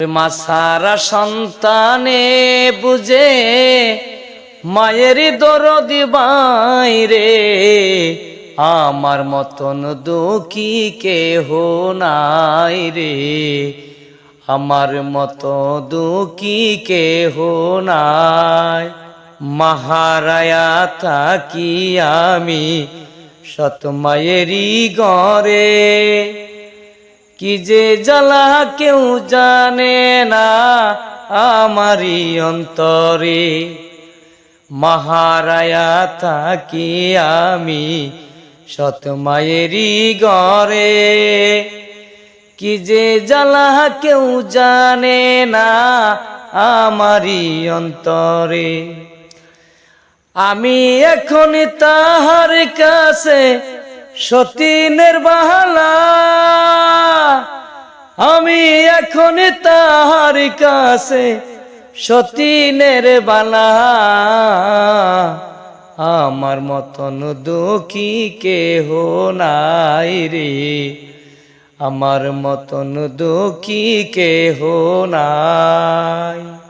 মা সারা সন্তানে বুঝে মায়ের দরদি বাইরে, আমার মতন দুঃখী কেহ নাই রে, আমার মতো দুঃখী কেহ নাই। মাহারায়া থাকি আমি সত মায়েরই ঘরে, কি যে জ্বালা কেউ জানে না আমারই অন্তরে। মাহারায়া থাকি আমি সত মায়েরই ঘরে, কি যে জ্বালা কেউ জানে না আমারই অন্তরে। আমি এখন তাহার কাছে সতীনের বাহালা, আমি এখন তাহার কাছে সতীনের বালা, আমার মতন দুঃখী কেহ নাই রে, আমার মতন দুঃখী কেহ নাই।